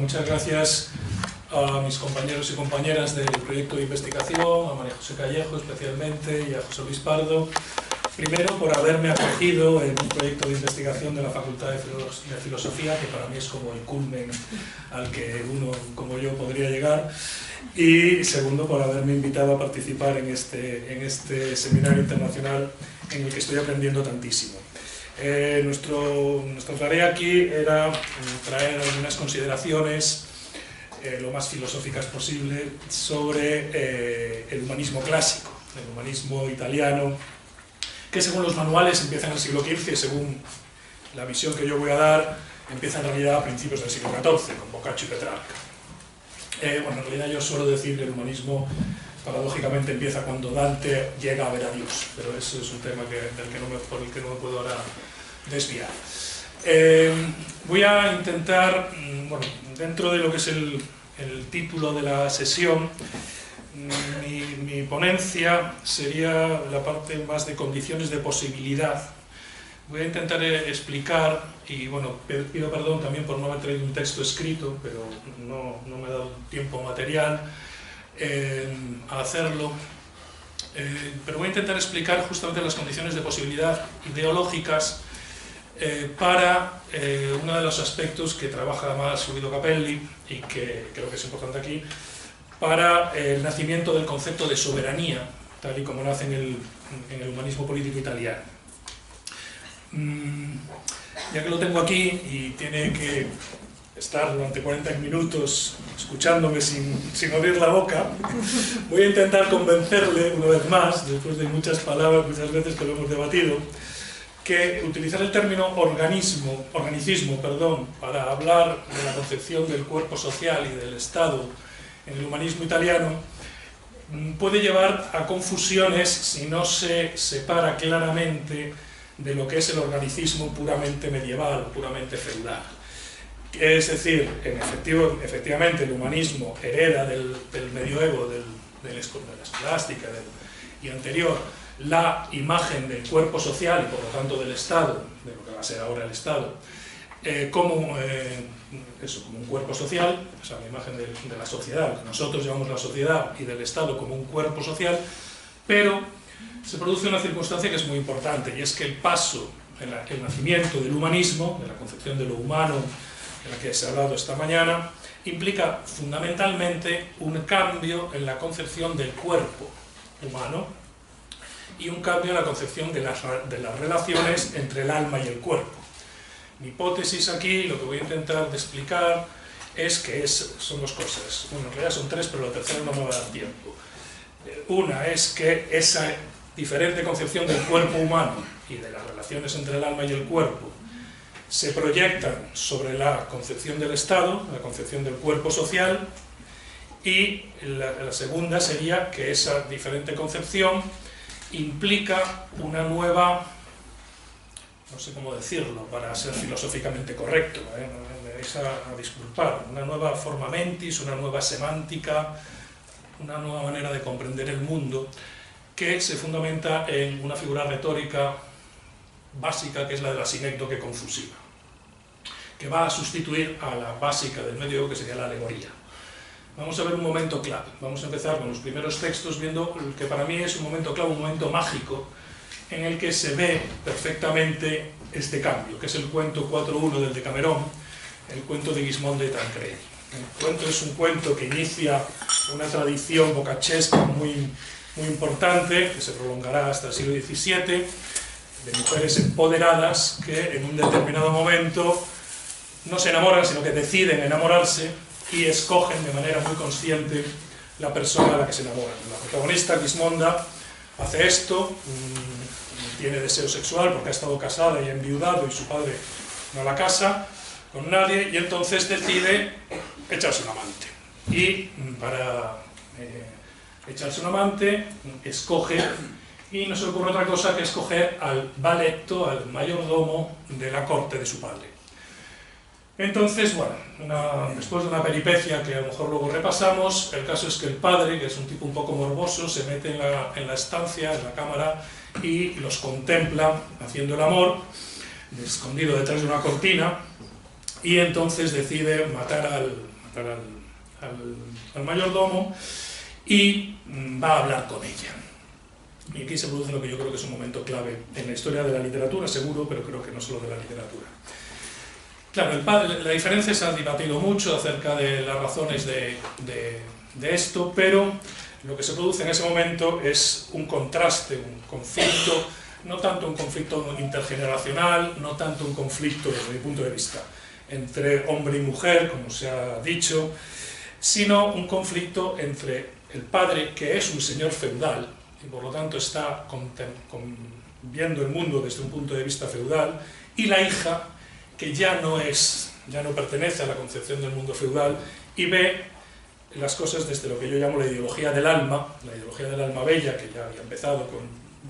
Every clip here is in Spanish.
muchas gracias a mis compañeros y compañeras del proyecto de investigación, a María José Callejo especialmente y a José Luis Pardo, primero por haberme acogido en un proyecto de investigación de la Facultad de Filosofía, que para mí es como el culmen al que uno como yo podría llegar, y segundo por haberme invitado a participar en este seminario internacional en el que estoy aprendiendo tantísimo. Nuestra tarea aquí era traer algunas consideraciones lo más filosóficas posible sobre el humanismo clásico, el humanismo italiano, que según los manuales empieza en el siglo XV y según la visión que yo voy a dar empieza en realidad a principios del siglo XIV, con Boccaccio y Petrarca. Bueno, en realidad yo suelo decir que el humanismo paradójicamente empieza cuando Dante llega a ver a Dios, pero eso es un tema por el que no me puedo ahora desviar. Voy a intentar, bueno, dentro de lo que es el título de la sesión, mi ponencia sería la parte más de condiciones de posibilidad. Voy a intentar explicar, y bueno, pido perdón también por no haber traído un texto escrito, pero no me he dado tiempo material a hacerlo, pero voy a intentar explicar justamente las condiciones de posibilidad ideológicas para uno de los aspectos que trabaja más Guido Capelli y que creo que es importante aquí, para el nacimiento del concepto de soberanía, tal y como nace en el humanismo político italiano. Ya que lo tengo aquí y tiene que estar durante 40 minutos escuchándome sin abrir la boca, voy a intentar convencerle una vez más, después de muchas palabras, muchas veces que lo hemos debatido, que utilizar el término organicismo, para hablar de la concepción del cuerpo social y del Estado en el humanismo italiano puede llevar a confusiones si no se separa claramente de lo que es el organicismo puramente medieval, puramente feudal. Es decir, efectivamente el humanismo hereda del medioevo, de la escolástica y anterior, la imagen del cuerpo social y por lo tanto del Estado, de lo que va a ser ahora el Estado, como un cuerpo social, o sea, la imagen de la sociedad, lo que nosotros llamamos la sociedad, y del Estado como un cuerpo social, pero se produce una circunstancia que es muy importante, y es que el paso, el nacimiento del humanismo, de la concepción de lo humano, de la que se ha hablado esta mañana, implica fundamentalmente un cambio en la concepción del cuerpo humano y un cambio en la concepción de las relaciones entre el alma y el cuerpo. Mi hipótesis aquí, lo que voy a intentar de explicar, es que son dos cosas. Bueno, en realidad son tres, pero la tercera no me va a dar tiempo. Una es que esa diferente concepción del cuerpo humano y de las relaciones entre el alma y el cuerpo se proyectan sobre la concepción del Estado, la concepción del cuerpo social, y la segunda sería que esa diferente concepción implica una nueva, no sé cómo decirlo para ser filosóficamente correcto, me vais a disculpar, una nueva forma mentis, una nueva semántica, una nueva manera de comprender el mundo que se fundamenta en una figura retórica básica que es la de la sinécdoque confusiva, que va a sustituir a la básica del medioevo que sería la alegoría. Vamos a ver un momento clave. Vamos a empezar con los primeros textos viendo el que para mí es un momento clave, un momento mágico en el que se ve perfectamente este cambio, que es el cuento 4.1 del Decamerón, el cuento de Gismondo de Tancredi. El cuento es un cuento que inicia una tradición boccacesca muy importante, que se prolongará hasta el siglo XVII, de mujeres empoderadas que en un determinado momento no se enamoran, sino que deciden enamorarse y escogen de manera muy consciente la persona a la que se enamoran. La protagonista, Gismonda, hace esto, tiene deseo sexual porque ha estado casada y enviudado y su padre no la casa con nadie, y entonces decide echarse un amante. Y para echarse un amante, escoge, y no se le ocurre otra cosa que escoger al valetto, al mayordomo de la corte de su padre. Entonces, bueno, después de una peripecia que a lo mejor luego repasamos, el caso es que el padre, que es un tipo un poco morboso, se mete en la estancia, en la cámara, y los contempla haciendo el amor, escondido detrás de una cortina, y entonces decide matar al matar al mayordomo y va a hablar con ella. Y aquí se produce lo que yo creo que es un momento clave en la historia de la literatura, seguro, pero creo que no solo de la literatura. Claro, la diferencia se ha debatido mucho acerca de las razones de esto, pero lo que se produce en ese momento es un contraste, un conflicto, no tanto un conflicto intergeneracional, no tanto un conflicto desde mi punto de vista entre hombre y mujer, como se ha dicho, sino un conflicto entre el padre, que es un señor feudal, y por lo tanto está viendo el mundo desde un punto de vista feudal, y la hija, que ya no pertenece a la concepción del mundo feudal, y ve las cosas desde lo que yo llamo la ideología del alma bella, que ya había empezado con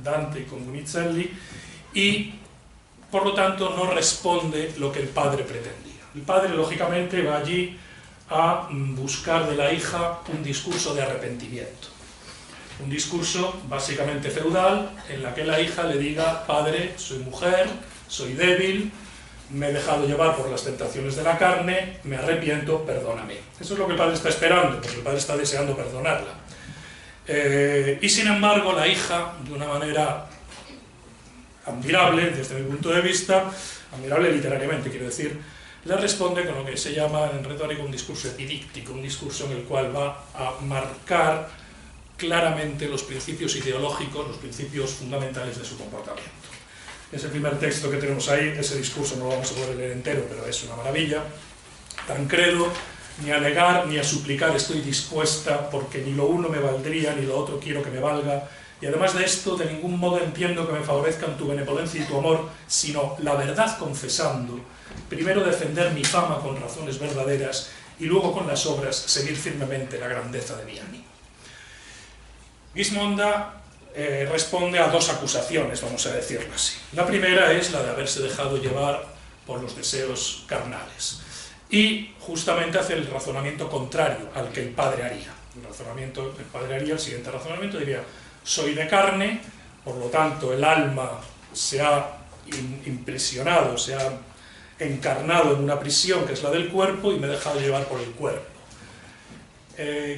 Dante y con Bonizelli, y por lo tanto no responde lo que el padre pretendía. El padre, lógicamente, va allí a buscar de la hija un discurso de arrepentimiento. Un discurso básicamente feudal, en la que la hija le diga: padre, soy mujer, soy débil, me he dejado llevar por las tentaciones de la carne, me arrepiento, perdóname. Eso es lo que el padre está esperando, porque el padre está deseando perdonarla. Y sin embargo, la hija, de una manera admirable, desde mi punto de vista, admirable literariamente, quiero decir, le responde con lo que se llama en retórica un discurso epidíctico, un discurso en el cual va a marcar claramente los principios ideológicos, los principios fundamentales de su comportamiento. Es el primer texto que tenemos ahí, ese discurso no lo vamos a poder leer entero, pero es una maravilla. Tancredo: ni a negar ni a suplicar estoy dispuesta, porque ni lo uno me valdría, ni lo otro quiero que me valga, y además de esto, de ningún modo entiendo que me favorezcan tu benevolencia y tu amor, sino la verdad confesando, primero defender mi fama con razones verdaderas, y luego con las obras seguir firmemente la grandeza de mi ánimo. Gismonda responde a dos acusaciones, vamos a decirlo así. La primera es la de haberse dejado llevar por los deseos carnales, y justamente hace el razonamiento contrario al que el padre haría. El padre haría el siguiente razonamiento, diría: soy de carne, por lo tanto el alma se ha impresionado, se ha encarnado en una prisión que es la del cuerpo, y me he dejado llevar por el cuerpo.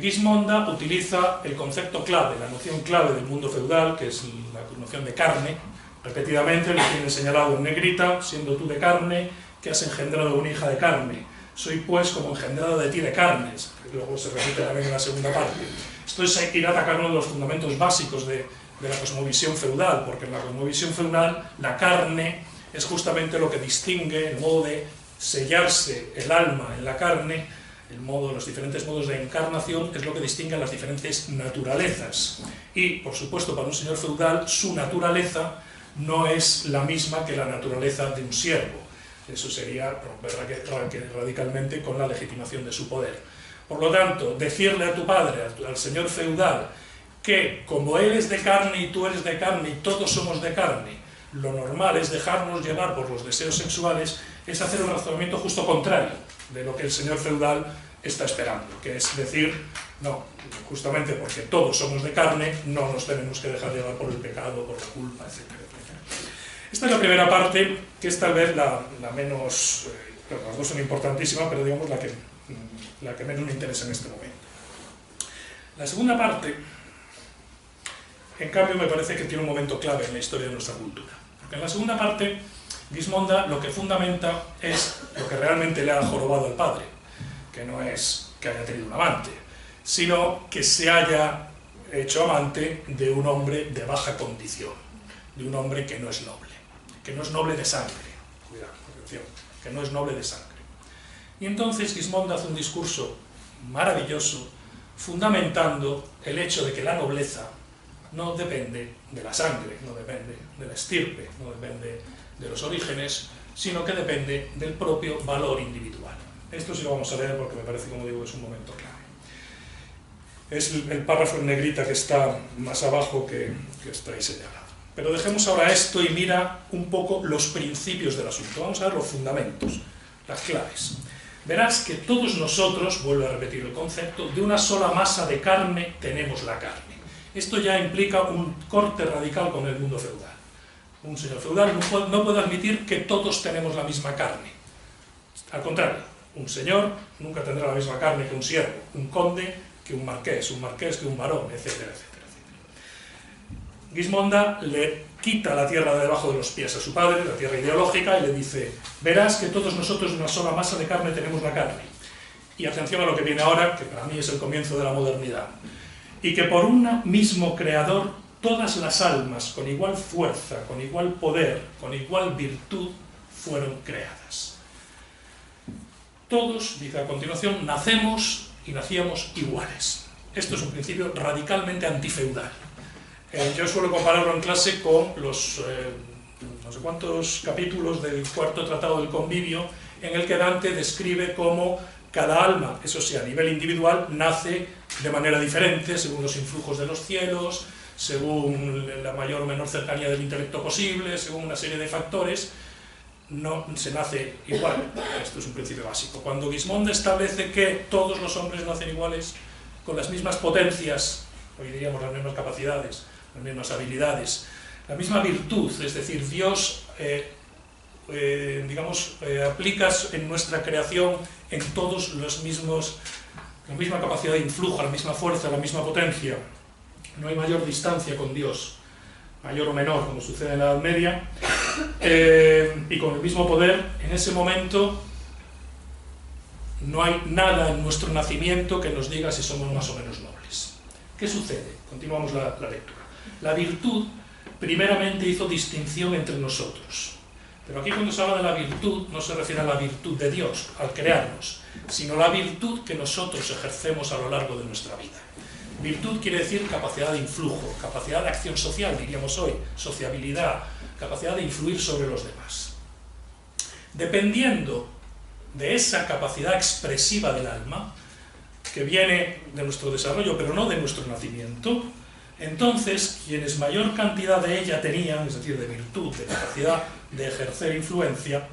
Gismonda utiliza el concepto clave, la noción clave del mundo feudal, que es la noción de carne. Repetidamente le tiene señalado en negrita: siendo tú de carne, que has engendrado una hija de carne. Soy pues como engendrado de ti de carnes. Luego se repite también en la segunda parte. Esto es ir a atacar uno de los fundamentos básicos de la cosmovisión feudal, porque en la cosmovisión feudal la carne es justamente lo que distingue, el modo de sellarse el alma en la carne, los diferentes modos de encarnación, es lo que distingue a las diferentes naturalezas. Y, por supuesto, para un señor feudal, su naturaleza no es la misma que la naturaleza de un siervo. Eso sería romper radicalmente con la legitimación de su poder. Por lo tanto, decirle a tu padre, al señor feudal, que como él es de carne y tú eres de carne y todos somos de carne, lo normal es dejarnos llevar por los deseos sexuales, es hacer un razonamiento justo contrario de lo que el señor feudal está esperando, que es decir: no, justamente porque todos somos de carne, no nos tenemos que dejar llevar por el pecado, por la culpa, etc. Esta es la primera parte, que es tal vez la menos... las dos son importantísimas, pero digamos la que menos me interesa en este momento. La segunda parte, en cambio, me parece que tiene un momento clave en la historia de nuestra cultura. Porque en la segunda parte, Gismonda lo que fundamenta es lo que realmente le ha jorobado al padre, que no es que haya tenido un amante, sino que se haya hecho amante de un hombre de baja condición, de un hombre que no es noble de sangre, cuidado, atención, que no es noble de sangre. Y entonces Gismonda hace un discurso maravilloso, fundamentando el hecho de que la nobleza no depende de la sangre, no depende de la estirpe, no depende de los orígenes, sino que depende del propio valor individual. Esto sí lo vamos a leer porque me parece, como digo, es un momento clave. Es el párrafo en negrita que está más abajo que está ahí señalado. Pero dejemos ahora esto y mira un poco los principios del asunto. Vamos a ver los fundamentos, las claves. Verás que todos nosotros, vuelvo a repetir el concepto, de una sola masa de carne tenemos la carne. Esto ya implica un corte radical con el mundo feudal. Un señor feudal no puede admitir que todos tenemos la misma carne. Al contrario, Un señor nunca tendrá la misma carne que un siervo, un conde que un marqués que un barón, etcétera, etcétera, etcétera. Gismonda le quita la tierra de debajo de los pies a su padre, la tierra ideológica, y le dice: verás que todos nosotros de una sola masa de carne tenemos la carne. Y atención a lo que viene ahora, que para mí es el comienzo de la modernidad. Y que por un mismo creador todas las almas, con igual fuerza, con igual poder, con igual virtud, fueron creadas. Todos, dice a continuación, nacemos y nacíamos iguales. Esto es un principio radicalmente antifeudal. Yo suelo compararlo en clase con los no sé cuántos capítulos del cuarto tratado del Convivio, en el que Dante describe cómo cada alma, eso sí, a nivel individual, nace de manera diferente, según los influjos de los cielos, según la mayor o menor cercanía del intelecto posible, según una serie de factores. No se nace igual. Esto es un principio básico. Cuando Gismonda establece que todos los hombres nacen iguales, con las mismas potencias, hoy diríamos las mismas capacidades, las mismas habilidades, la misma virtud, es decir, Dios aplica en nuestra creación en todos los mismos, la misma capacidad de influjo, la misma fuerza, la misma potencia. No hay mayor distancia con Dios, mayor o menor, como sucede en la Edad Media, y con el mismo poder. En ese momento no hay nada en nuestro nacimiento que nos diga si somos más o menos nobles. ¿Qué sucede? Continuamos la lectura. La virtud primeramente hizo distinción entre nosotros, pero aquí cuando se habla de la virtud no se refiere a la virtud de Dios, al crearnos, sino la virtud que nosotros ejercemos a lo largo de nuestra vida. Virtud quiere decir capacidad de influjo, capacidad de acción social, diríamos hoy, sociabilidad, capacidad de influir sobre los demás. Dependiendo de esa capacidad expresiva del alma, que viene de nuestro desarrollo, pero no de nuestro nacimiento, entonces quienes mayor cantidad de ella tenían, es decir, de virtud, de capacidad de ejercer influencia,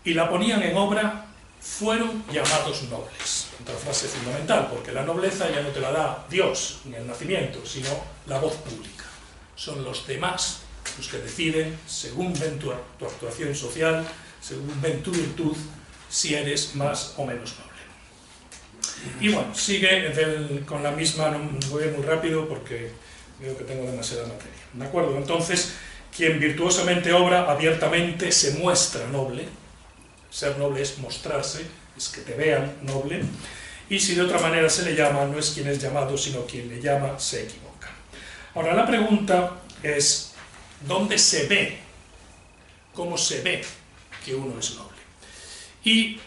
y la ponían en obra, fueron llamados nobles. Otra frase fundamental, porque la nobleza ya no te la da Dios, ni el nacimiento, sino la voz pública. Son los demás los que deciden, según ven tu actuación social, según ven tu virtud, si eres más o menos noble. Y bueno, sigue con la misma, no voy a ir muy rápido porque veo que tengo demasiada materia. ¿De acuerdo? Entonces, quien virtuosamente obra, abiertamente se muestra noble. Ser noble es mostrarse, es que te vean noble, y si de otra manera se le llama, no es quien es llamado, sino quien le llama se equivoca. Ahora la pregunta es, ¿dónde se ve? ¿Cómo se ve que uno es noble? Y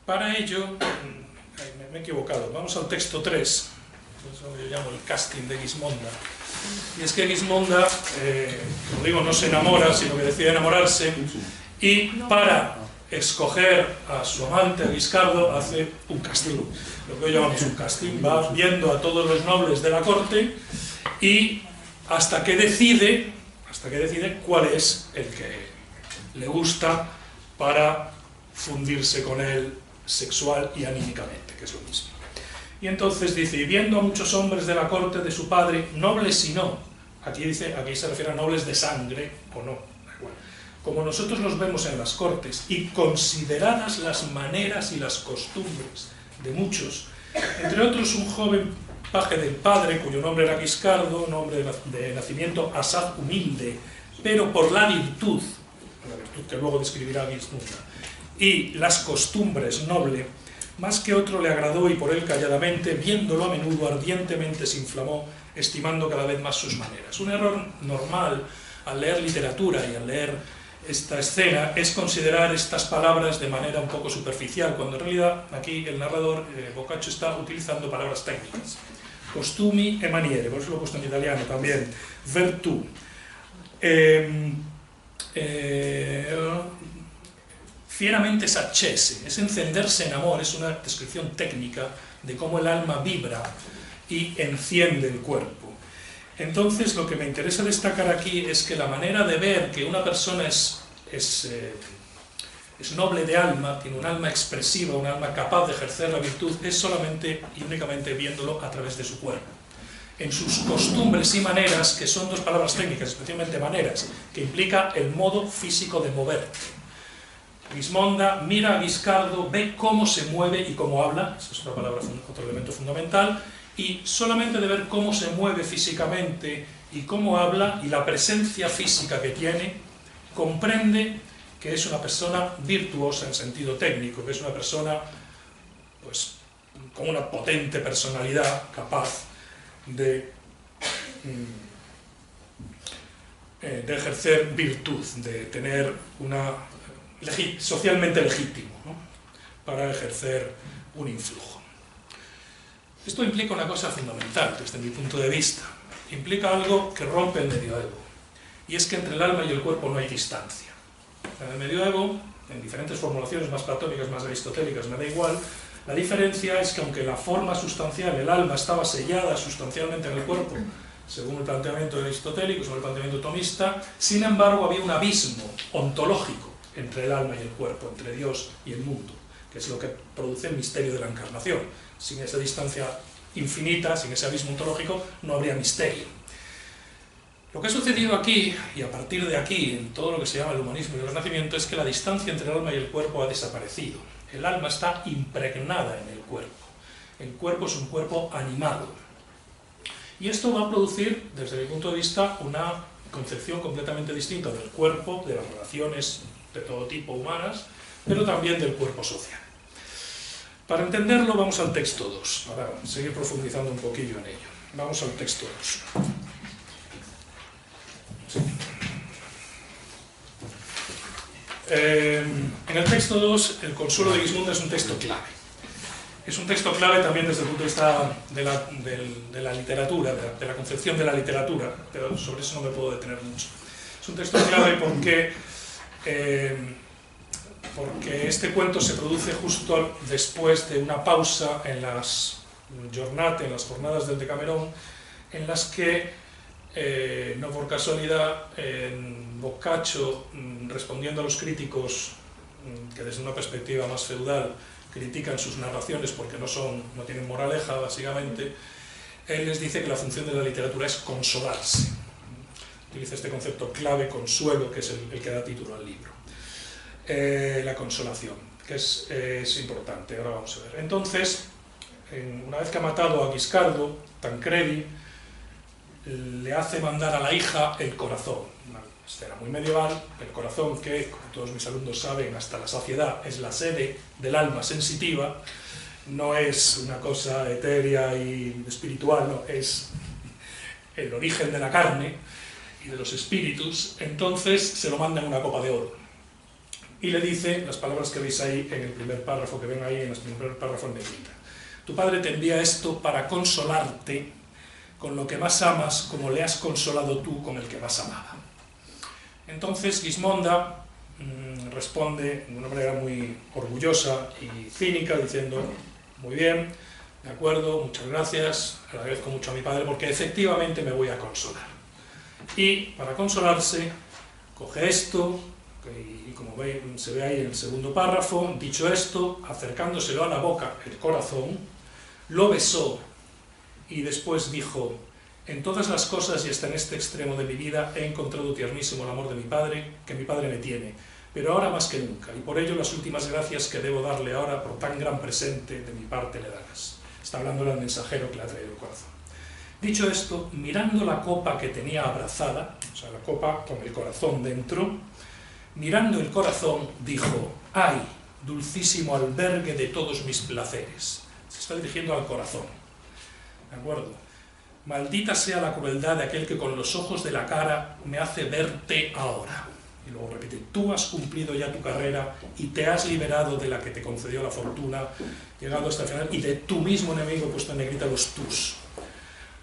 para ello, me he equivocado, vamos al texto 3, eso yo llamo el casting de Gismonda. Y es que Gismonda, como digo, no se enamora, sino que decide enamorarse, y para escoger a su amante, a Guiscardo, hace un casting. Lo que hoy llamamos un casting. Va viendo a todos los nobles de la corte y hasta que decide cuál es el que le gusta para fundirse con él sexual y anímicamente, que es lo mismo. Y entonces dice, y viendo a muchos hombres de la corte de su padre, nobles y no, aquí se refiere a nobles de sangre o no, da igual, como nosotros los vemos en las cortes, y consideradas las maneras y las costumbres de muchos, entre otros un joven paje del padre, cuyo nombre era Guiscardo, nombre de nacimiento asaz humilde, pero por la virtud que luego describirá Gismonda, y las costumbres noble, más que otro le agradó y por él calladamente, viéndolo a menudo, ardientemente se inflamó, estimando cada vez más sus maneras. Un error normal al leer literatura y al leer esta escena es considerar estas palabras de manera un poco superficial, cuando en realidad aquí el narrador, Boccaccio, está utilizando palabras técnicas. Costumi e maniere, por eso lo he puesto en italiano también. Virtù. Fieramente s'accese, es encenderse en amor, es una descripción técnica de cómo el alma vibra y enciende el cuerpo. Entonces, lo que me interesa destacar aquí es que la manera de ver que una persona es noble de alma, tiene un alma expresiva, un alma capaz de ejercer la virtud, es solamente y únicamente viéndolo a través de su cuerpo. En sus costumbres y maneras, que son dos palabras técnicas, especialmente maneras, que implica el modo físico de moverte. Gismonda mira a Guiscardo, ve cómo se mueve y cómo habla, esa es una palabra, otro elemento fundamental, y solamente de ver cómo se mueve físicamente y cómo habla y la presencia física que tiene, comprende que es una persona virtuosa en sentido técnico, que es una persona pues, con una potente personalidad capaz de ejercer virtud, de tener una socialmente legítimo, ¿no?, para ejercer un influjo. Esto implica una cosa fundamental desde mi punto de vista. Implica algo que rompe el medioevo, y es que entre el alma y el cuerpo no hay distancia. En el medioevo, en diferentes formulaciones más platónicas, más aristotélicas, me da igual, la diferencia es que aunque la forma sustancial, el alma, estaba sellada sustancialmente en el cuerpo, según el planteamiento aristotélico, según el planteamiento tomista, sin embargo había un abismo ontológico entre el alma y el cuerpo, entre Dios y el mundo, que es lo que produce el misterio de la encarnación. Sin esa distancia infinita, sin ese abismo ontológico, no habría misterio. Lo que ha sucedido aquí, y a partir de aquí, en todo lo que se llama el humanismo y el renacimiento, es que la distancia entre el alma y el cuerpo ha desaparecido. El alma está impregnada en el cuerpo. El cuerpo es un cuerpo animado. Y esto va a producir, desde mi punto de vista, una concepción completamente distinta del cuerpo, de las relaciones de todo tipo humanas, pero también del cuerpo social. Para entenderlo, vamos al texto 2, para seguir profundizando un poquillo en ello. Vamos al texto 2. Sí. En el texto 2, el Consuelo de Gismonda es un texto clave. Es un texto clave también desde el punto de vista de la literatura, de la concepción de la literatura, pero sobre eso no me puedo detener mucho. Es un texto clave porque este cuento se produce justo después de una pausa en las giornate, en las jornadas del Decamerón, en las que, no por casualidad, Boccaccio, respondiendo a los críticos que desde una perspectiva más feudal critican sus narraciones porque no tienen moraleja, básicamente, él les dice que la función de la literatura es consolarse. Utiliza este concepto clave, consuelo, que es el que da título al libro. La consolación, que es importante, ahora vamos a ver. Entonces, una vez que ha matado a Guiscardo, Tancredi le hace mandar a la hija el corazón, una escena muy medieval, el corazón que, como todos mis alumnos saben, hasta la saciedad es la sede del alma sensitiva, no es una cosa etérea y espiritual, no, es el origen de la carne y de los espíritus. Entonces se lo manda en una copa de oro. Y le dice las palabras que veis ahí en el primer párrafo, que ven ahí en el primer párrafo en negrita. Tu padre te envía esto para consolarte con lo que más amas, como le has consolado tú con el que más amaba. Entonces Gismonda responde de una manera muy orgullosa y cínica, diciendo, muy bien, de acuerdo, muchas gracias, agradezco mucho a mi padre porque efectivamente me voy a consolar. Y para consolarse, coge esto, y como se ve ahí en el segundo párrafo, dicho esto, acercándoselo a la boca, el corazón, lo besó y después dijo, en todas las cosas y hasta en este extremo de mi vida he encontrado tiernísimo el amor de mi padre, que mi padre me tiene, pero ahora más que nunca, y por ello las últimas gracias que debo darle ahora por tan gran presente de mi parte le darás. Está hablando al mensajero que le ha traído el corazón. Dicho esto, mirando la copa que tenía abrazada, o sea, la copa con el corazón dentro, mirando el corazón, dijo, ¡ay, dulcísimo albergue de todos mis placeres! Se está dirigiendo al corazón, ¿de acuerdo? Maldita sea la crueldad de aquel que con los ojos de la cara me hace verte ahora. Y luego repite, tú has cumplido ya tu carrera y te has liberado de la que te concedió la fortuna, llegado hasta el final, y de tu mismo enemigo, puesto en negrita los tus.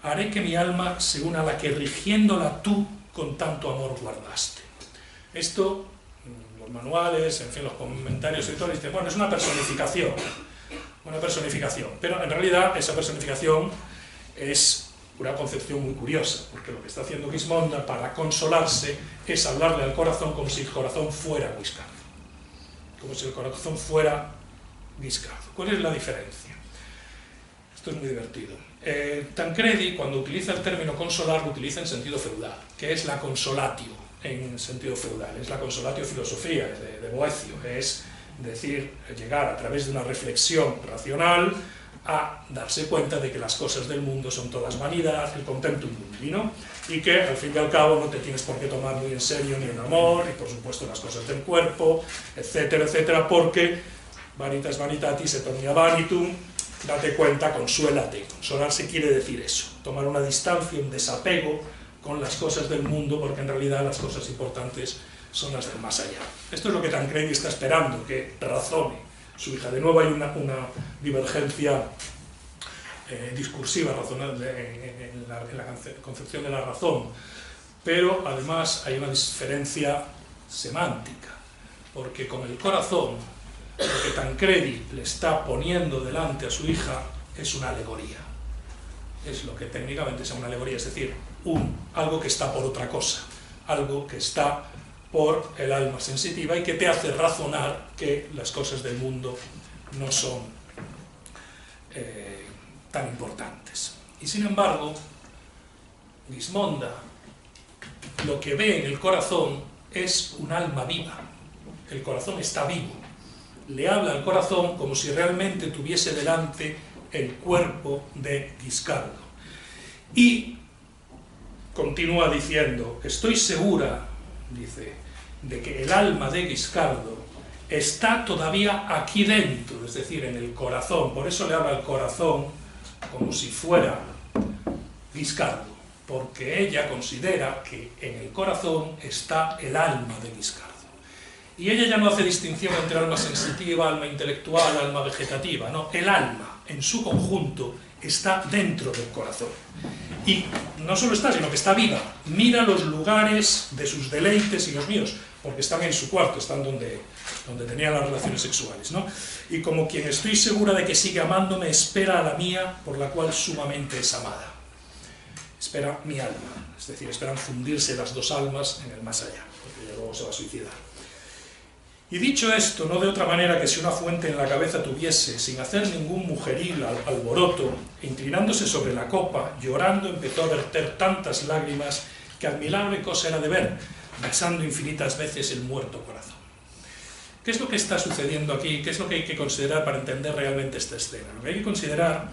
Haré que mi alma se una a la que rigiéndola tú con tanto amor guardaste. Esto, los manuales, en fin, los comentarios y todo, dicen, bueno, es una personificación, pero en realidad esa personificación es una concepción muy curiosa, porque lo que está haciendo Gismonda para consolarse es hablarle al corazón como si el corazón fuera Guiscardo, como si el corazón fuera Guiscardo. ¿Cuál es la diferencia? Esto es muy divertido. Tancredi, cuando utiliza el término consolar, lo utiliza en sentido feudal, que es la consolatio, en sentido feudal, es la consolatio philosophia de Boecio, es decir, llegar a través de una reflexión racional a darse cuenta de que las cosas del mundo son todas vanidad, el contentum mundi, ¿no? Y que al fin y al cabo no te tienes por qué tomar muy en serio ni el amor, y por supuesto las cosas del cuerpo, etcétera, etcétera, porque vanitas vanitatis et omnia vanitum, date cuenta, consuélate. Consolarse quiere decir eso, tomar una distancia, un desapego con las cosas del mundo, porque en realidad las cosas importantes son las del más allá. Esto es lo que Tancredi está esperando, que razone su hija. De nuevo hay una divergencia discursiva, razonable, en la concepción de la razón, pero además hay una diferencia semántica, porque con el corazón lo que Tancredi le está poniendo delante a su hija es una alegoría, es lo que técnicamente es una alegoría, es decir, algo que está por otra cosa, algo que está por el alma sensitiva y que te hace razonar que las cosas del mundo no son tan importantes. Y sin embargo, Gismonda lo que ve en el corazón es un alma viva. El corazón está vivo. Le habla al corazón como si realmente tuviese delante el cuerpo de Guiscardo. Y continúa diciendo, estoy segura, dice, de que el alma de Guiscardo está todavía aquí dentro, es decir, en el corazón. Por eso le habla al corazón como si fuera Guiscardo, porque ella considera que en el corazón está el alma de Guiscardo. Y ella ya no hace distinción entre alma sensitiva, alma intelectual, alma vegetativa, no, el alma en su conjunto está dentro del corazón. Y no solo está, sino que está viva. Mira los lugares de sus deleites y los míos, porque están en su cuarto, están donde tenía las relaciones sexuales, ¿no? Y como quien estoy segura de que sigue amándome, espera a la mía, por la cual sumamente es amada. Espera mi alma, es decir, esperan fundirse las dos almas en el más allá, porque ella luego se va a suicidar. Y dicho esto, no de otra manera que si una fuente en la cabeza tuviese, sin hacer ningún mujeril alboroto, inclinándose sobre la copa, llorando empezó a verter tantas lágrimas que admirable cosa era de ver, besando infinitas veces el muerto corazón. ¿Qué es lo que está sucediendo aquí? ¿Qué es lo que hay que considerar para entender realmente esta escena? Lo que hay que considerar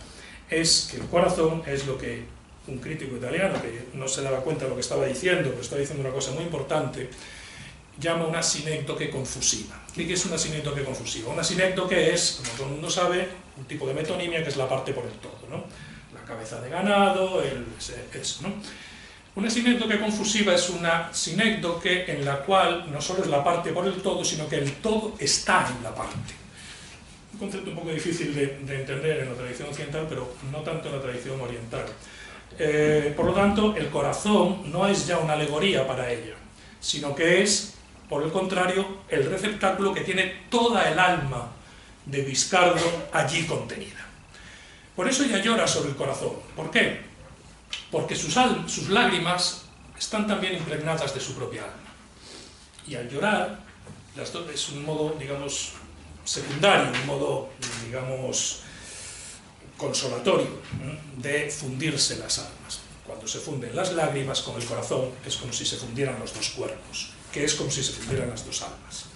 es que el corazón es lo que un crítico italiano, que no se daba cuenta de lo que estaba diciendo, pero estaba diciendo una cosa muy importante, llama una sinécdoque confusiva. ¿Qué es una sinécdoque confusiva? Una sinécdoque es, como todo el mundo sabe, un tipo de metonimia que es la parte por el todo, ¿no? La cabeza de ganado, eso, ¿no? Una sinécdoque confusiva es una sinécdoque en la cual no solo es la parte por el todo, sino que el todo está en la parte. Un concepto un poco difícil de entender en la tradición occidental, pero no tanto en la tradición oriental. Por lo tanto, el corazón no es ya una alegoría para ella, sino que es, por el contrario, el receptáculo que tiene toda el alma de Guiscardo allí contenida. Por eso ella llora sobre el corazón. ¿Por qué? Porque sus lágrimas están también impregnadas de su propia alma. Y al llorar, es un modo, digamos, secundario, un modo, digamos, consolatorio, de fundirse las almas. Cuando se funden las lágrimas con el corazón, es como si se fundieran los dos cuerpos, que es como si se fundieran las dos almas.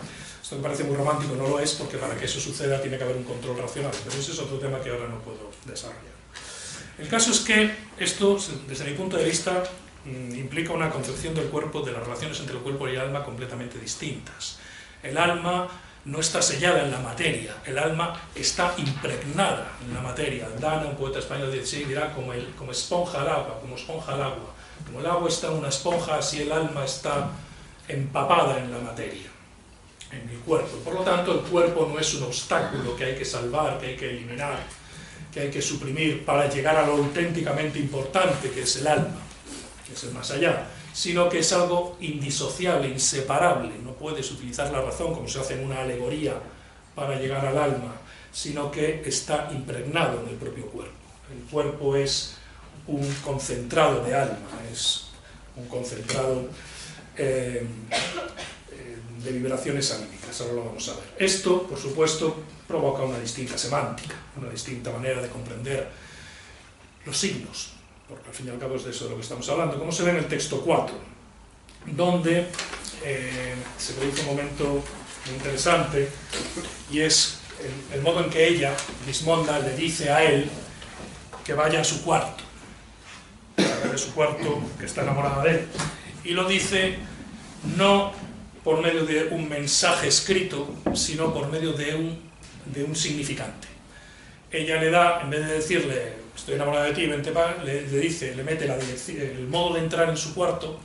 Esto me parece muy romántico, no lo es, porque para que eso suceda tiene que haber un control racional, pero ese es otro tema que ahora no puedo desarrollar. El caso es que esto, desde mi punto de vista, implica una concepción del cuerpo, de las relaciones entre el cuerpo y el alma completamente distintas. El alma no está sellada en la materia, el alma está impregnada en la materia. Aldana, un poeta español de sí, dirá como esponja al agua, como esponja al agua. Como el agua está en una esponja, así el alma está empapada en la materia, en el cuerpo. Por lo tanto, el cuerpo no es un obstáculo que hay que salvar, que hay que eliminar, que hay que suprimir para llegar a lo auténticamente importante, que es el alma, que es el más allá, sino que es algo indisociable, inseparable. No puedes utilizar la razón como se hace en una alegoría para llegar al alma, sino que está impregnado en el propio cuerpo. El cuerpo es un concentrado de alma, es un concentrado de vibraciones anímicas. Ahora lo vamos a ver. Esto, por supuesto, provoca una distinta semántica, una distinta manera de comprender los signos, porque al fin y al cabo es de eso de lo que estamos hablando. ¿Cómo se ve en el texto 4? donde se produce un momento muy interesante, y es el modo en que ella, Gismonda, le dice a él que vaya a su cuarto, de su cuarto, que está enamorada de él, y lo dice no por medio de un mensaje escrito, sino por medio de un significante. Ella le da, en vez de decirle estoy enamorada de ti, vente para, le dice, le mete el modo de entrar en su cuarto,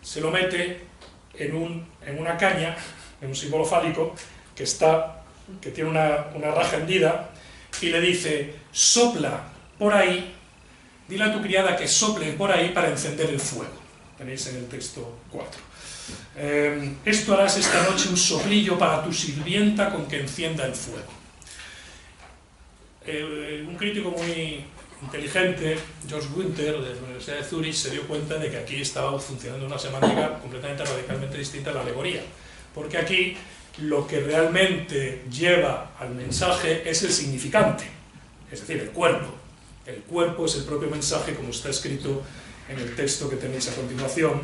se lo mete en una caña, en un símbolo fálico, que tiene una raja hendida, y le dice, sopla por ahí, dile a tu criada que sople por ahí para encender el fuego. Tenéis en el texto 4. Esto harás esta noche un soplillo para tu sirvienta con que encienda el fuego. Un crítico muy inteligente, George Günther, de la Universidad de Zúrich, se dio cuenta de que aquí estaba funcionando una semántica completamente radicalmente distinta a la alegoría, porque aquí lo que realmente lleva al mensaje es el significante, es decir, el cuerpo. El cuerpo es el propio mensaje, como está escrito en el texto que tenéis a continuación,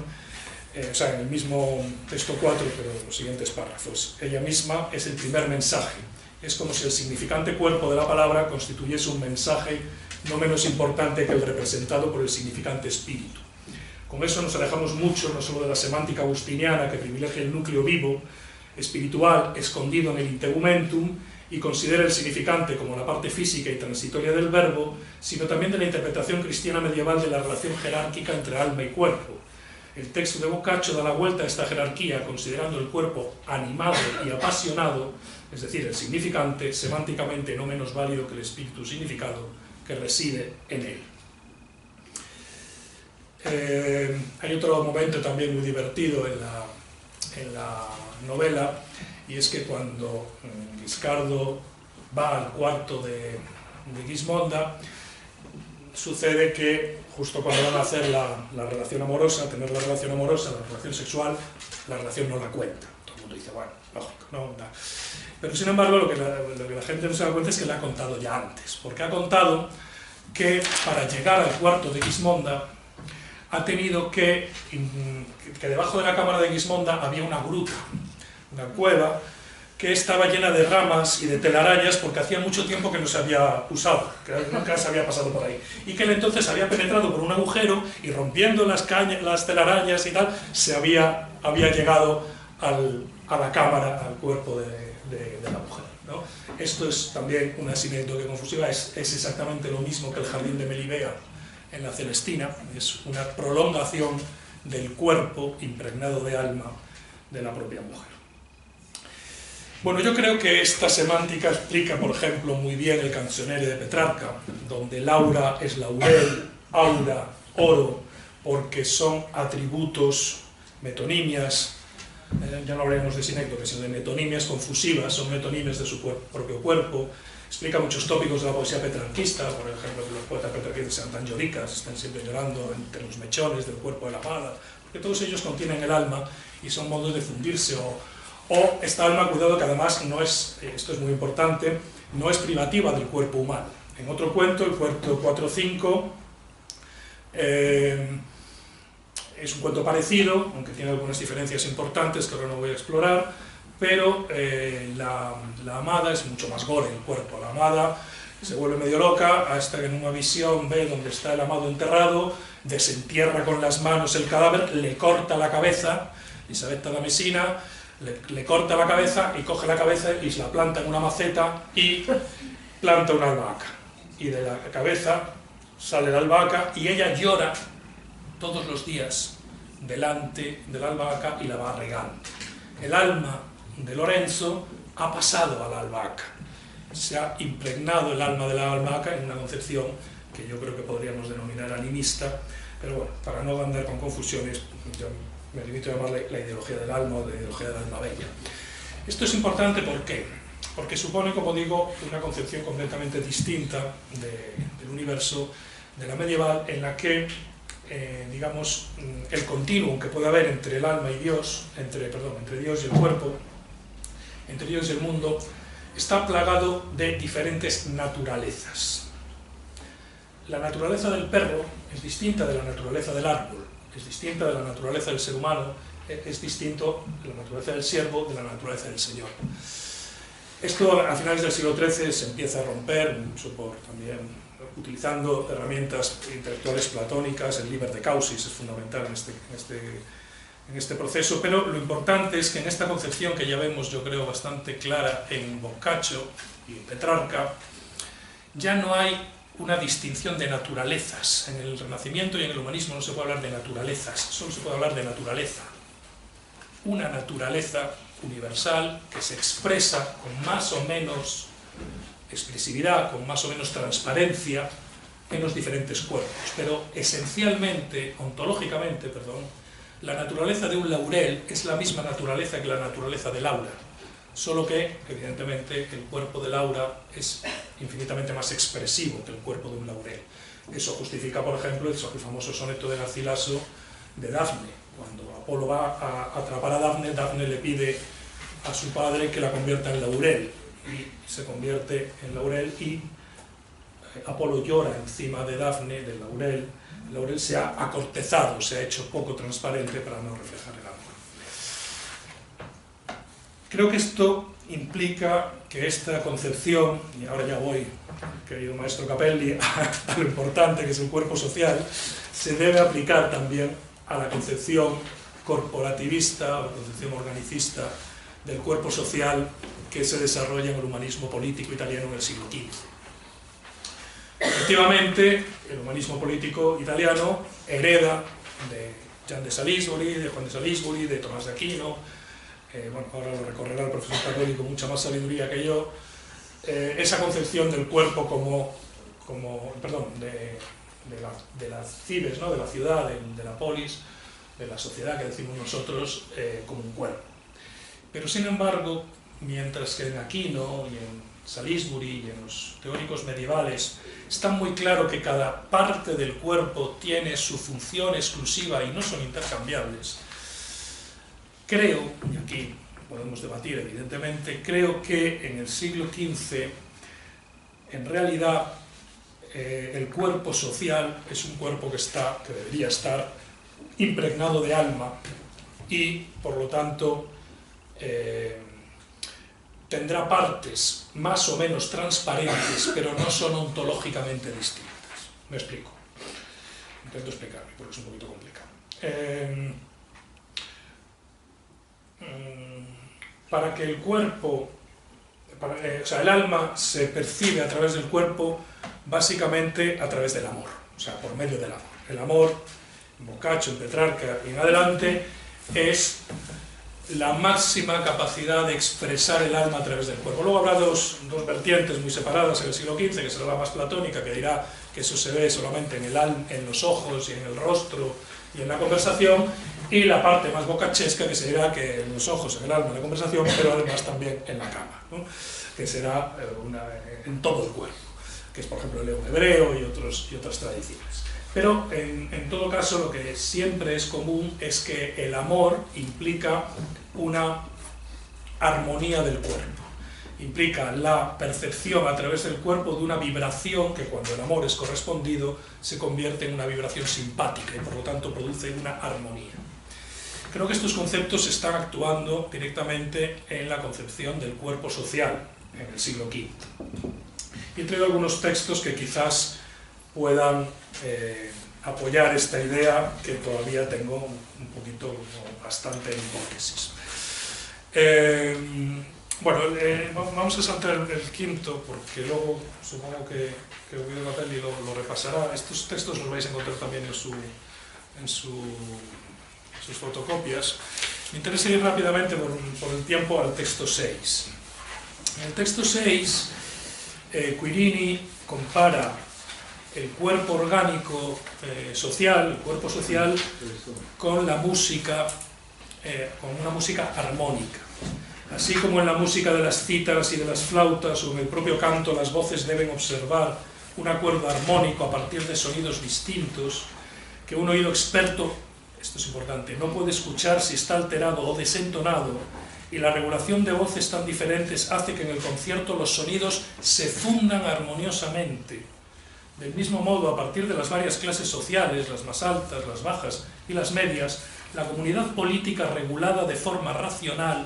o sea, en el mismo texto 4, pero en los siguientes párrafos. Ella misma es el primer mensaje. Es como si el significante cuerpo de la palabra constituyese un mensaje no menos importante que el representado por el significante espíritu. Con eso nos alejamos mucho, no solo de la semántica agustiniana, que privilegia el núcleo vivo, espiritual, escondido en el integumentum, y considera el significante como la parte física y transitoria del verbo, sino también de la interpretación cristiana medieval de la relación jerárquica entre alma y cuerpo. El texto de Boccaccio da la vuelta a esta jerarquía, considerando el cuerpo animado y apasionado, es decir, el significante, semánticamente no menos válido que el espíritu significado que reside en él. Hay otro momento también muy divertido en la novela, y es que cuando Guiscardo va al cuarto de Gismonda, sucede que justo cuando van a hacer la relación amorosa, tener la relación amorosa, la relación sexual, la relación no la cuenta. Todo el mundo dice, bueno, lógico, no. Pero sin embargo lo que la gente no se da cuenta es que la ha contado ya antes, porque ha contado que para llegar al cuarto de Gismonda ha tenido que debajo de la cámara de Gismonda había una gruta, una cueva, que estaba llena de ramas y de telarañas porque hacía mucho tiempo que no se había usado, que nunca se había pasado por ahí, y que él entonces había penetrado por un agujero y rompiendo las telarañas y tal, había llegado a la cámara, al cuerpo de la mujer, ¿no? Esto es también una sinécdoque confusiva, es exactamente lo mismo que el jardín de Melibea en la Celestina, es una prolongación del cuerpo impregnado de alma de la propia mujer. Bueno, yo creo que esta semántica explica, por ejemplo, muy bien el Canzoniere de Petrarca, donde Laura es laurel, aura, oro, porque son atributos, metonimias, ya no hablaremos de sinécdoques, sino de metonimias confusivas, son metonimias de su propio cuerpo. Explica muchos tópicos de la poesía petrarquista, por ejemplo, que los poetas petrarquistas sean tan lloricas, están siempre llorando entre los mechones del cuerpo de la amada, porque todos ellos contienen el alma y son modos de fundirse, o esta alma, cuidado, que además no es, esto es muy importante, no es privativa del cuerpo humano. En otro cuento, el cuento 4-5, es un cuento parecido, aunque tiene algunas diferencias importantes que ahora no voy a explorar, pero la amada es mucho más gore el cuerpo. La amada se vuelve medio loca hasta que en una visión ve donde está el amado enterrado, desentierra con las manos el cadáver, le corta la cabeza, Elisabetta la Mesina, le corta la cabeza y coge la cabeza y se la planta en una maceta y planta una albahaca. Y de la cabeza sale la albahaca y ella llora todos los días delante de la albahaca y la va regando. El alma de Lorenzo ha pasado a la albahaca. Se ha impregnado el alma de la albahaca en una concepción que yo creo que podríamos denominar animista, pero bueno, para no andar con confusiones, yo me limito a llamarle la ideología del alma o la ideología del alma bella. Esto es importante, ¿por qué? Porque supone, como digo, una concepción completamente distinta del universo de la medieval, en la que, digamos, el continuum que puede haber entre el alma y Dios, entre Dios y el cuerpo, entre Dios y el mundo, está plagado de diferentes naturalezas. La naturaleza del perro es distinta de la naturaleza del árbol. es distinta de la naturaleza del ser humano, es distinto de la naturaleza del siervo de la naturaleza del Señor. Esto a finales del siglo XIII se empieza a romper, mucho por también utilizando herramientas intelectuales platónicas. El liber de causis es fundamental en este proceso, pero lo importante es que en esta concepción que ya vemos, yo creo, bastante clara en Boccaccio y en Petrarca, ya no hay una distinción de naturalezas. En el Renacimiento y en el humanismo no se puede hablar de naturalezas, solo se puede hablar de naturaleza. Una naturaleza universal que se expresa con más o menos expresividad, con más o menos transparencia en los diferentes cuerpos, pero esencialmente, ontológicamente, la naturaleza de un laurel es la misma naturaleza que la naturaleza del aura, solo que, evidentemente, el cuerpo del aura es infinitamente más expresivo que el cuerpo de un laurel. Eso justifica, por ejemplo, el famoso soneto de Garcilaso de Dafne. Cuando Apolo va a atrapar a Dafne, Dafne le pide a su padre que la convierta en laurel, y se convierte en laurel, y Apolo llora encima de Dafne, del laurel. El laurel se ha acortezado, se ha hecho poco transparente para no reflejar el amor. Creo que esto implica que esta concepción, y ahora ya voy, querido maestro Capelli, a lo importante que es el cuerpo social, se debe aplicar también a la concepción corporativista, a la concepción organicista del cuerpo social que se desarrolla en el humanismo político italiano en el siglo XV. Efectivamente, el humanismo político italiano hereda de Jean de Salisbury, de Juan de Salisbury, de Tomás de Aquino, bueno, ahora lo recorrerá el profesor Capelli con mucha más sabiduría que yo, esa concepción del cuerpo de las cibes, ¿no? De la ciudad, de la polis, de la sociedad que decimos nosotros, como un cuerpo. Pero sin embargo, mientras que en Aquino y en Salisbury y en los teóricos medievales está muy claro que cada parte del cuerpo tiene su función exclusiva y no son intercambiables, creo, y aquí podemos debatir evidentemente, creo que en el siglo XV en realidad el cuerpo social es un cuerpo que debería estar impregnado de alma y por lo tanto tendrá partes más o menos transparentes, pero no son ontológicamente distintas. Me explico. Intento explicarme, porque es un poquito complicado. Para que el cuerpo, o sea, el alma se percibe a través del cuerpo básicamente a través del amor, o sea, por medio del amor. El amor, en Boccaccio, en Petrarca y en adelante, es la máxima capacidad de expresar el alma a través del cuerpo. Luego habrá dos vertientes muy separadas en el siglo XV, que será la más platónica, que dirá que eso se ve solamente en los ojos y en el rostro y en la conversación, y la parte más boccacesca, que se dirá que en los ojos, en el alma, en la conversación, pero además también en la cama, ¿no? Que será en todo el cuerpo, que es por ejemplo el león hebreo y otras tradiciones. Pero en todo caso lo que siempre es común es que el amor implica una armonía del cuerpo, implica la percepción a través del cuerpo de una vibración que cuando el amor es correspondido se convierte en una vibración simpática y por lo tanto produce una armonía. Creo que estos conceptos están actuando directamente en la concepción del cuerpo social en el siglo V. Y he traído algunos textos que quizás puedan apoyar esta idea que todavía tengo un poquito, bastante en hipótesis. Bueno, vamos a saltar el quinto porque luego supongo que Guido Capelli lo repasará. Estos textos los vais a encontrar también en sus fotocopias. Me interesa ir rápidamente por el tiempo al texto 6. En el texto 6, Quirini compara el cuerpo orgánico social, el cuerpo social, con la música, con una música armónica. Así como en la música de las cítaras y de las flautas o en el propio canto las voces deben observar un acuerdo armónico a partir de sonidos distintos, que un oído experto, esto es importante, no puede escuchar si está alterado o desentonado, y la regulación de voces tan diferentes hace que en el concierto los sonidos se fundan armoniosamente, Del mismo modo, a partir de las varias clases sociales, las más altas, las bajas y las medias, la comunidad política regulada de forma racional,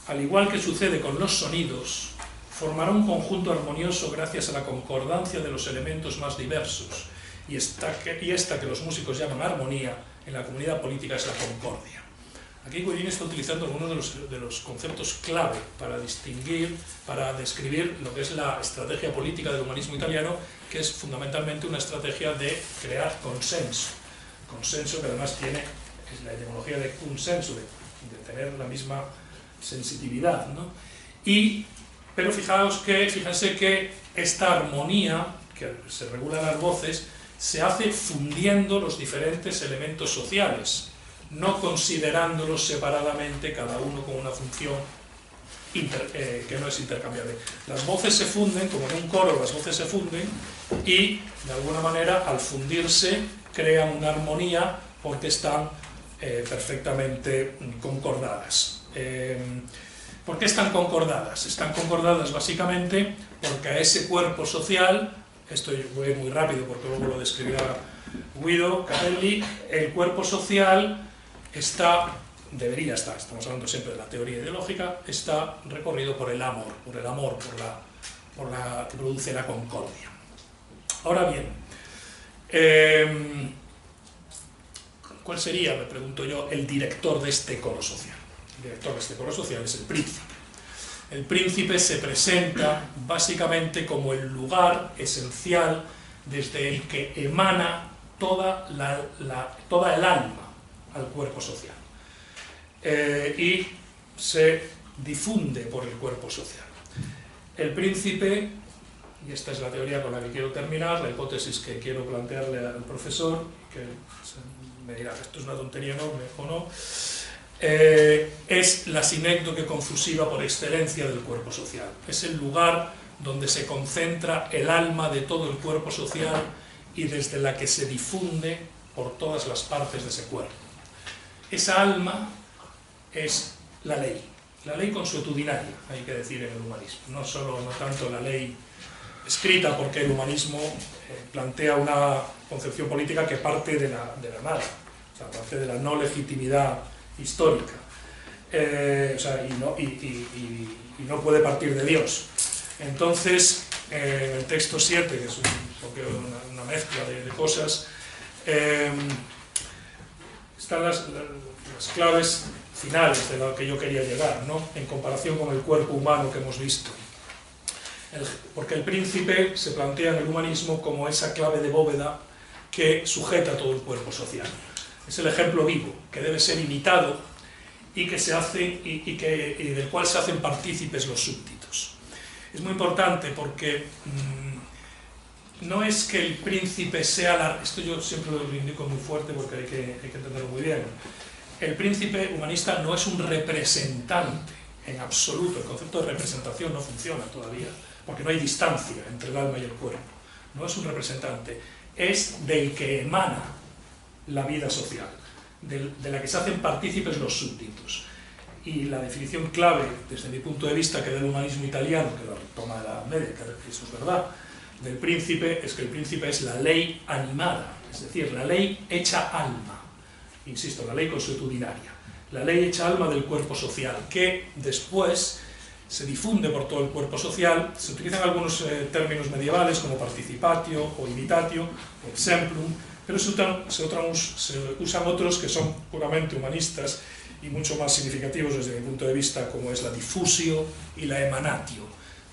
al igual que sucede con los sonidos, formará un conjunto armonioso gracias a la concordancia de los elementos más diversos, y esta que los músicos llaman armonía, en la comunidad política es la concordia. Aquí Guerini está utilizando algunos de los conceptos clave para distinguir, para describir lo que es la estrategia política del humanismo italiano, que es fundamentalmente una estrategia de crear consenso. Consenso que además tiene, es la etimología de consenso, de tener la misma sensitividad, ¿no? Pero fíjense que esta armonía, que se regulan las voces, se hace fundiendo los diferentes elementos sociales, no considerándolos separadamente, cada uno con una función que no es intercambiable. Las voces se funden, como en un coro las voces se funden, y de alguna manera al fundirse crean una armonía porque están perfectamente concordadas. ¿Por qué están concordadas? Están concordadas básicamente porque a ese cuerpo social, esto voy muy rápido porque luego lo describirá Guido Capelli, el cuerpo social debería estar, estamos hablando siempre de la teoría ideológica, está recorrido por el amor, por la que produce la concordia. Ahora bien, ¿cuál sería, me pregunto yo, el director de este coro social? El director de este coro social es el príncipe. El príncipe se presenta básicamente como el lugar esencial desde el que emana toda el alma al cuerpo social y se difunde por el cuerpo social. El príncipe, y esta es la teoría con la que quiero terminar, la hipótesis que quiero plantearle al profesor, que me dirá, esto es una tontería enorme o no, es la sinécdoque confusiva por excelencia del cuerpo social. Es el lugar donde se concentra el alma de todo el cuerpo social y desde la que se difunde por todas las partes de ese cuerpo. Esa alma es la ley consuetudinaria, hay que decir en el humanismo, no tanto la ley escrita, porque el humanismo plantea una concepción política que parte de la nada, o sea, parte de la no legitimidad histórica, y no puede partir de Dios. Entonces, en el texto 7, que es una mezcla de cosas, están las claves finales de lo que yo quería llegar, ¿no? En comparación con el cuerpo humano que hemos visto. Porque el príncipe se plantea en el humanismo como esa clave de bóveda que sujeta todo el cuerpo social. Es el ejemplo vivo, que debe ser imitado y del cual se hacen partícipes los súbditos. Es muy importante porque no es que el príncipe sea esto yo siempre lo indico muy fuerte porque hay que entenderlo muy bien. El príncipe humanista no es un representante en absoluto. El concepto de representación no funciona todavía, porque no hay distancia entre el alma y el cuerpo. No es un representante, es del que emana la vida social, de la que se hacen partícipes los súbditos. Y la definición clave, desde mi punto de vista, que del humanismo italiano, que lo toma de la media, que eso es verdad, del príncipe, es que el príncipe es la ley animada, es decir, la ley hecha alma. Insisto, la ley consuetudinaria, la ley hecha alma del cuerpo social, que después se difunde por todo el cuerpo social. Se utilizan algunos términos medievales como participatio o imitatio o exemplum, pero se usan otros que son puramente humanistas y mucho más significativos desde mi punto de vista, como es la diffusio y la emanatio.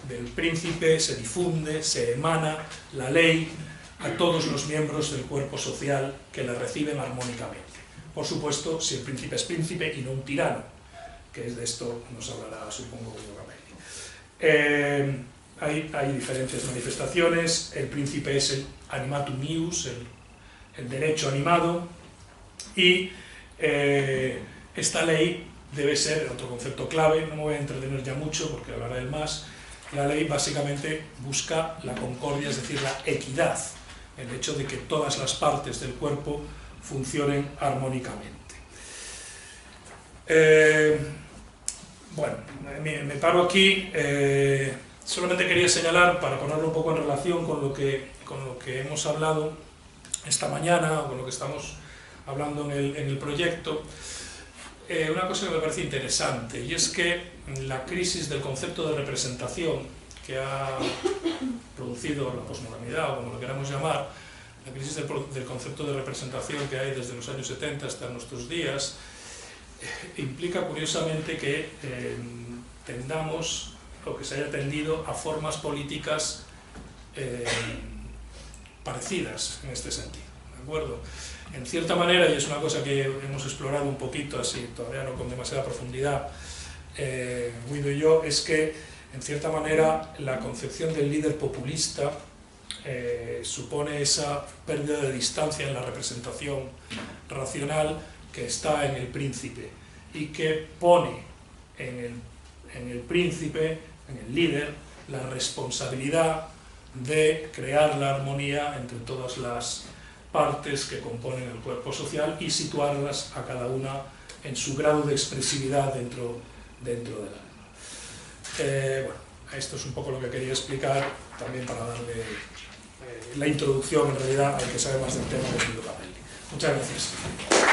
Del príncipe se difunde, se emana la ley a todos los miembros del cuerpo social que la reciben armónicamente. Por supuesto, si el príncipe es príncipe y no un tirano, que es de esto nos hablará, supongo, Guido Capelli. Hay diferentes manifestaciones. El príncipe es el animatum ius, el derecho animado, y esta ley debe ser, otro concepto clave, no me voy a entretener ya mucho porque hablaré del más. La ley básicamente busca la concordia, es decir, la equidad, el hecho de que todas las partes del cuerpo funcionen armónicamente. Bueno, me paro aquí. Solamente quería señalar, para ponerlo un poco en relación con lo que hemos hablado esta mañana, o con lo que estamos hablando en el proyecto, una cosa que me parece interesante, y es que la crisis del concepto de representación que ha producido la posmodernidad, o como lo queramos llamar, la crisis del concepto de representación que hay desde los años 70 hasta nuestros días, implica curiosamente que tendamos, o que se haya tendido a formas políticas parecidas en este sentido, ¿de acuerdo? En cierta manera, y es una cosa que hemos explorado un poquito así, todavía no con demasiada profundidad, Guido y yo, es que en cierta manera la concepción del líder populista supone esa pérdida de distancia en la representación racional que está en el príncipe y que pone en el príncipe, en el líder, la responsabilidad de crear la armonía entre todas las partes que componen el cuerpo social y situarlas a cada una en su grado de expresividad dentro del alma. Bueno, esto es un poco lo que quería explicar, también para darle la introducción en realidad al que sabe más del tema, que es Guido Capelli. Muchas gracias.